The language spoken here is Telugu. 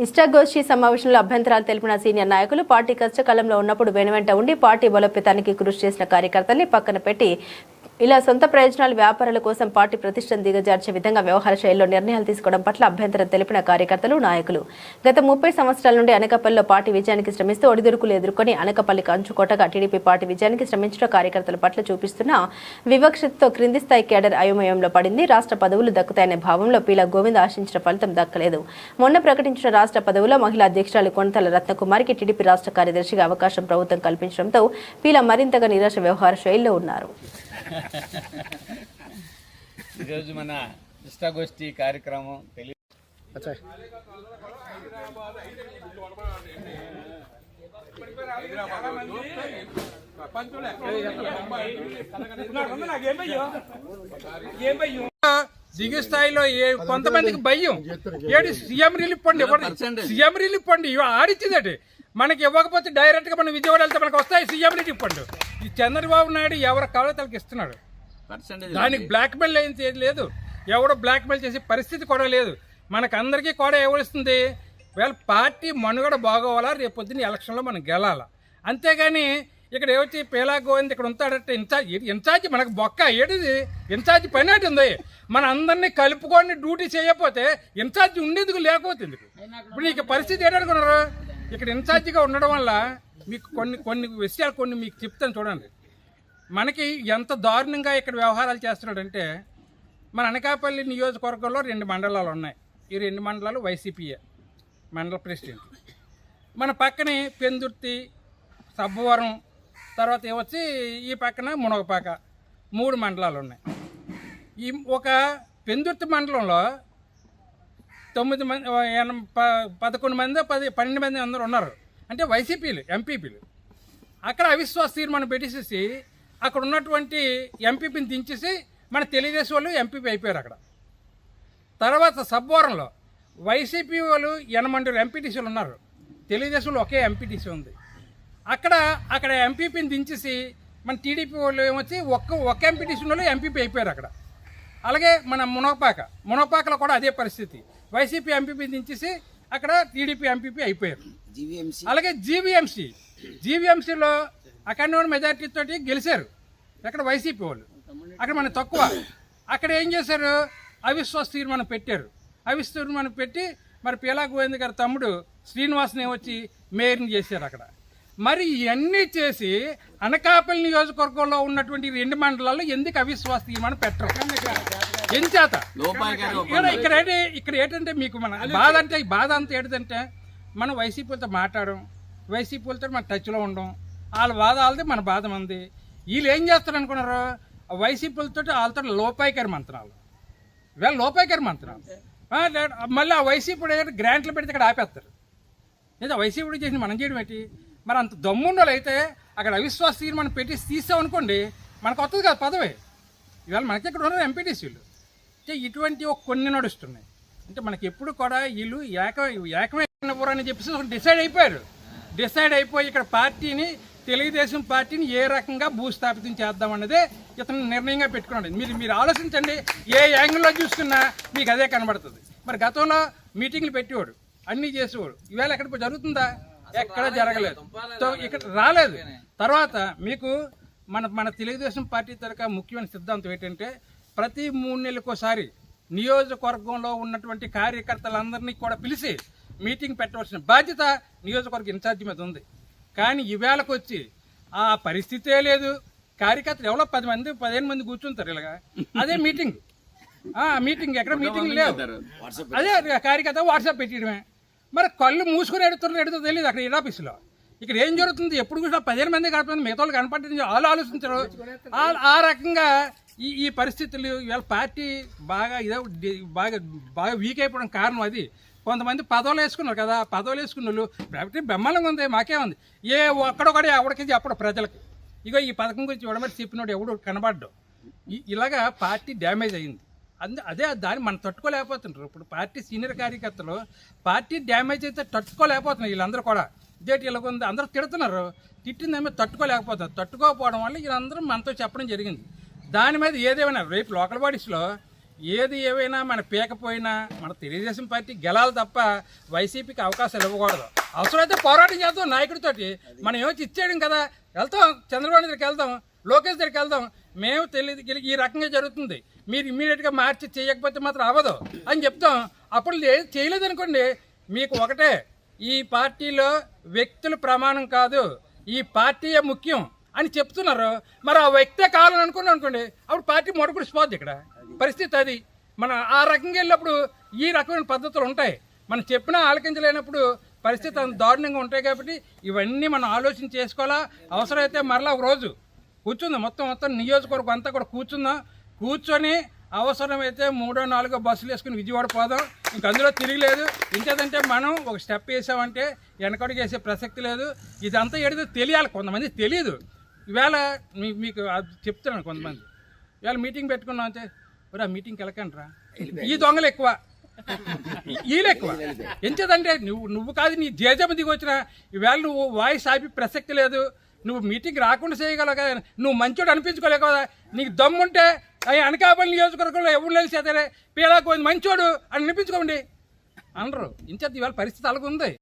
ఇష్టాగోష్ఠి సమావేశంలో అభ్యంతరాలు తెలిపిన సీనియర్ నాయకులు పార్టీ కష్టకాలంలో ఉన్నప్పుడు వెనువెంట ఉండి పార్టీ బలోపేతానికి కృషి చేసిన కార్యకర్తల్ని పక్కన పెట్టి ఇలా సొంత ప్రయోజనాలు వ్యాపారాల కోసం పార్టీ ప్రతిష్టను దిగజార్చే విధంగా వ్యవహార శైలిలో నిర్ణయాలు తీసుకోవడం పట్ల అభ్యంతరం తెలిపిన కార్యకర్తలు నాయకులు గత 30 సంవత్సరాల నుండి అనకాపల్లిలో పార్టీ విజయానికి శ్రమిస్తూ ఒడిదుడుకులు ఎదుర్కొని అనకాపల్లికి అంచుకోటగా టీడీపీ పార్టీ విజయానికి శ్రమించిన కార్యకర్తల పట్ల చూపిస్తున్న వివక్షతతో క్రింది స్థాయి కేడర్ అయోమయంలో పడింది. రాష్ట్ర పదవులు దక్కుతాయనే భావంలో పీలా గోవింద్ ఆశించిన ఫలితం దక్కలేదు. మొన్న ప్రకటించిన రాష్ట్ర పదవులో మహిళా అధ్యక్షురాలు కొనతల రత్నకుమారికి టీడీపీ రాష్ట్ర కార్యదర్శిగా అవకాశం ప్రభుత్వం కల్పించడంతో పీలా మరింతగా నిరాశ వ్యవహార శైలిలో ఉన్నారు. ఈరోజు మన ఇష్టాగోష్ఠి కార్యక్రమం దిగు స్థాయిలో కొంతమందికి భయం ఏడు CM relief fund CM relief fund ఆడిచ్చిందటి మనకి ఇవ్వకపోతే డైరెక్ట్ గా మనం విజయవాడ వెళ్తే మనకు వస్తాయి సీఎం రిలీఫ్ ఫండ్. ఈ చంద్రబాబు నాయుడు ఎవరి కావాలో ఇస్తున్నాడు. దానికి బ్లాక్ మెయిల్ ఏం లేదు, ఎవడో బ్లాక్ మెయిల్ చేసే పరిస్థితి కూడా లేదు. మనకు అందరికీ కూడా ఏమొస్తుంది, వీళ్ళ పార్టీ మనుగడ బాగోవాలా, రేపు పొద్దున్న ఎలక్షన్లో మనం గెలాలా. అంతేగాని ఇక్కడ ఏమొచ్చి పీలా గోవింద్ ఇక్కడ ఉంటాడంటే ఇన్ఛార్జి మనకు బొక్క ఏడిది ఇన్ఛార్జి పని ఏంటి ఉంది. మన అందరినీ కలుపుకొని డ్యూటీ చేయకపోతే ఇన్ఛార్జి ఉండేందుకు లేకపోతుంది. ఇప్పుడు నీకు పరిస్థితి ఏంటనుకున్నారు, ఇక్కడ ఇన్ఛార్జిగా ఉండడం వల్ల మీకు కొన్ని విషయాలు మీకు చెప్తాను చూడండి. మనకి ఎంత దారుణంగా ఇక్కడ వ్యవహారాలు చేస్తున్నాడంటే, మన అనకాపల్లి నియోజకవర్గంలో 2 మండలాలు ఉన్నాయి. ఈ 2 మండలాలు వైసీపీఏ మండల ప్రెసిడెంట్. మన పక్కనే పెందుర్తి, సబ్బవరం, తర్వాత ఏమొచ్చి ఈ పక్కన మునగపాక 3 మండలాలు ఉన్నాయి. ఈ ఒక పెందుర్తి మండలంలో 9 మంది 11 మంది 12 మంది అందరూ ఉన్నారు. అంటే వైసీపీలు ఎంపీపీలు. అక్కడ అవిశ్వాస తీర్మానం పెట్టేసేసి అక్కడ ఉన్నటువంటి ఎంపీపీని దించేసి మన తెలుగుదేశం వాళ్ళు ఎంపీపీ అయిపోయారు అక్కడ. తర్వాత సబ్బవరంలో వైసీపీ వాళ్ళు 8 ఎంపీటీసీలు ఉన్నారు, తెలుగుదేశంలో ఒకే ఎంపీటీసీ ఉంది. అక్కడ ఎంపీపీని దించేసి మన టీడీపీ వాళ్ళు ఏమొచ్చి ఒక్క ఎంపీటీసీ వాళ్ళు ఎంపీపీ అయిపోయారు అక్కడ. అలాగే మన మునగపాకలో కూడా అదే పరిస్థితి, వైసీపీ ఎంపీపీ దించేసి అక్కడ టీడీపీ ఎంపీపీ అయిపోయారు. అలాగే జీవీఎంసీలో అక్కడ మెజార్టీ తోటి గెలిచారు అక్కడ వైసీపీ వాళ్ళు. అక్కడ మన తక్కువ. అక్కడ ఏం చేశారు, అవిశ్వాస తీర్మానం పెట్టారు. అవిశ్వాస తీర్మానం పెట్టి మరి పీలా గోవింద్ గారి తమ్ముడు శ్రీనివాస్ని వచ్చి మేయర్ని చేశారు అక్కడ. మరి ఇవన్నీ చేసి అనకాపల్లి నియోజకవర్గంలో ఉన్నటువంటి 2 మండలాల్లో ఎందుకు అవిశ్వాస తీర్మానం పెట్టరు? ఎంచేత ఇక్కడ ఏంటంటే మీకు మన బాధ అంతా ఏంటంటే, మనం వైసీపీలతో మాట్లాడడం, వైసీపీలతో మన టచ్లో ఉండడం, వాళ్ళ బాధ వాళ్ళది, మన బాధ మంది. వీళ్ళు ఏం చేస్తారు అనుకున్నారు, వైసీపీలతో వాళ్ళతో లోపాయికారి మంత్రాలు, వీళ్ళ లోపాయికారి మంత్రాలు. మళ్ళీ ఆ వైసీపీ గ్రాంట్లు పెడితే ఇక్కడ ఆపేస్తారు. లేదా వైసీపీ చేసి మనం చేయడం ఏంటి? మరి అంత దమ్ముండోళ్ళు అయితే అక్కడ అవిశ్వాస తీర్మానం పెట్టి తీసామనుకోండి, మనకు వస్తుంది కదా పదవి. ఇవాళ మనకి ఇక్కడ ఉన్నారు ఎంపీటీసీలు. ఇటువంటి కొన్ని నడుస్తున్నాయి. అంటే మనకి ఎప్పుడు కూడా వీళ్ళు ఏకమైన చెప్పేసి డిసైడ్ అయిపోయి ఇక్కడ పార్టీని, తెలుగుదేశం పార్టీని ఏ రకంగా భూస్థాపితం చేద్దామన్నదే ఇతను నిర్ణయంగా పెట్టుకున్నాడు. మీరు ఆలోచించండి, ఏ యాంగిల్లో చూసుకున్నా మీకు అదే కనబడుతుంది. మరి గతంలో మీటింగ్లు పెట్టేవాడు, అన్నీ చేసేవాడు. ఈవేళ ఎక్కడ జరుగుతుందా? ఎక్కడ జరగలేదు. ఇక్కడ రాలేదు. తర్వాత మీకు మన తెలుగుదేశం పార్టీ తరఫున ముఖ్యమైన సిద్ధాంతం ఏంటంటే, ప్రతి 3 నెలలకోసారి నియోజకవర్గంలో ఉన్నటువంటి కార్యకర్తలందరినీ కూడా పిలిచి మీటింగ్ పెట్టవలసిన బాధ్యత నియోజకవర్గ ఇన్ఛార్జి మీద ఉంది. కానీ ఈవేళకు వచ్చి ఆ పరిస్థితే లేదు. కార్యకర్తలు ఎవరో 15 మంది కూర్చుంటారు ఇలాగా, అదే మీటింగ్. ఎక్కడ మీటింగ్ లేవు, అదే కార్యకర్త వాట్సాప్ పెట్టడమే. మరి కళ్ళు మూసుకుని ఎడుతుందో తెలియదు అక్కడ హెడ్ ఆఫీసులో. ఇక్కడ ఏం జరుగుతుంది, ఎప్పుడు కూడా 15 మంది కాకపోతే మిగతా వాళ్ళు కనపడింది వాళ్ళు ఆలోచించరు. ఆ రకంగా ఈ పరిస్థితులు ఇవాళ పార్టీ బాగా వీక్ అయిపోవడం కారణం అది. కొంతమంది పదవులు వేసుకున్నారు కదా, పదవులు వేసుకున్న వాళ్ళు ప్రభుత్వం బెమ్మలంగా ఉంది, మాకేముంది, ఒక్కడొకడే ఎవడికి చెప్పడు ప్రజలకి. ఇగో ఈ పథకం గురించి ఇవ్వడం చెప్పినోడు ఎవడు కనబడ్డాడు. ఇలాగా పార్టీ డ్యామేజ్ అయింది. అదే దాన్ని మనం తట్టుకోలేకపోతుంటారు. ఇప్పుడు పార్టీ సీనియర్ కార్యకర్తలు పార్టీ డ్యామేజ్ అయితే తట్టుకోలేకపోతున్నారు. వీళ్ళందరూ కూడా ఇదేంటి ఇలాగ ఉంది, అందరూ తిడుతున్నారు. తిట్టిందేమో తట్టుకోకపోవడం వల్ల వీళ్ళందరూ మనతో చెప్పడం జరిగింది. దాని మీద ఏదేమైనా రేపు లోకల్ బాడీస్లో ఏది ఏవైనా మన పీకపోయినా మన తెలుగుదేశం పార్టీ గెలాలి తప్ప వైసీపీకి అవకాశాలు ఇవ్వకూడదు. అవసరమైతే పోరాటం చేద్దాం నాయకుడితోటి. మనం ఏమొచ్చి ఇచ్చేయడం కదా, వెళ్తాం చంద్రబాబు దగ్గరికి వెళ్దాం, లోకేష్ దగ్గరికి వెళ్దాం, మేము తెలియదు ఈ రకంగా జరుగుతుంది, మీరు ఇమ్మీడియట్గా మార్చి చేయకపోతే మాత్రం అవ్వదు అని చెప్తాం. అప్పుడు చేయలేదు అనుకోండి, మీకు ఒకటే, ఈ పార్టీలో వ్యక్తుల ప్రమాణం కాదు, ఈ పార్టీయే ముఖ్యం అని చెప్తున్నారు. మరి ఆ వ్యక్తే కావాలని అనుకోండి, అప్పుడు పార్టీ మొడకుడిసిపోద్ది. ఇక్కడ పరిస్థితి అది. మన ఆ రకంగా వెళ్ళినప్పుడు ఈ రకమైన పద్ధతులు ఉంటాయి. మనం చెప్పినా ఆలకించలేనప్పుడు పరిస్థితి అంత దారుణంగా ఉంటాయి. కాబట్టి ఇవన్నీ మనం ఆలోచన చేసుకోవాలా. అవసరమైతే మరలా ఒక రోజు కూర్చుందాం, మొత్తం నియోజకవర్గం అంతా కూడా కూర్చొని అవసరమైతే 3, 4 బస్సులు వేసుకుని విజయవాడ పోదాం. ఇంక అందులో తిరగలేదు. ఇంకేదంటే మనం ఒక స్టెప్ వేసామంటే వెనకడుగు వేసే ప్రసక్తి లేదు. ఇదంతా ఏదో తెలియాలి, కొంతమంది తెలియదు. ఈవేళ మీకు చెప్తున్నాను, కొంతమంది ఇవాళ మీటింగ్ పెట్టుకున్నాం అంటే ఆ మీటింగ్కి వెళ్ళకండ్రా, ఈ దొంగలు ఎక్కువ, వీళ్ళు ఎక్కువ. ఎంచేదంటే నువ్వు కాదు, నీ జేజమ్మ దిగి వచ్చిన ఈవేళ నువ్వు వాయిస్ ఆపి ప్రసక్తి లేదు. నువ్వు మీటింగ్ రాకుండా చేయగలవు కదా, నువ్వు మంచోడు అనిపించుకోలేవు కదా. నీకు దమ్ముంటే అనకాపల్లి నియోజకవర్గంలో ఎవరు తెలిసేదే పీలాకు మంచోడు అని అనిపించుకోండి అనరు. ఇంచేది ఇవాళ పరిస్థితి అలాగుంది.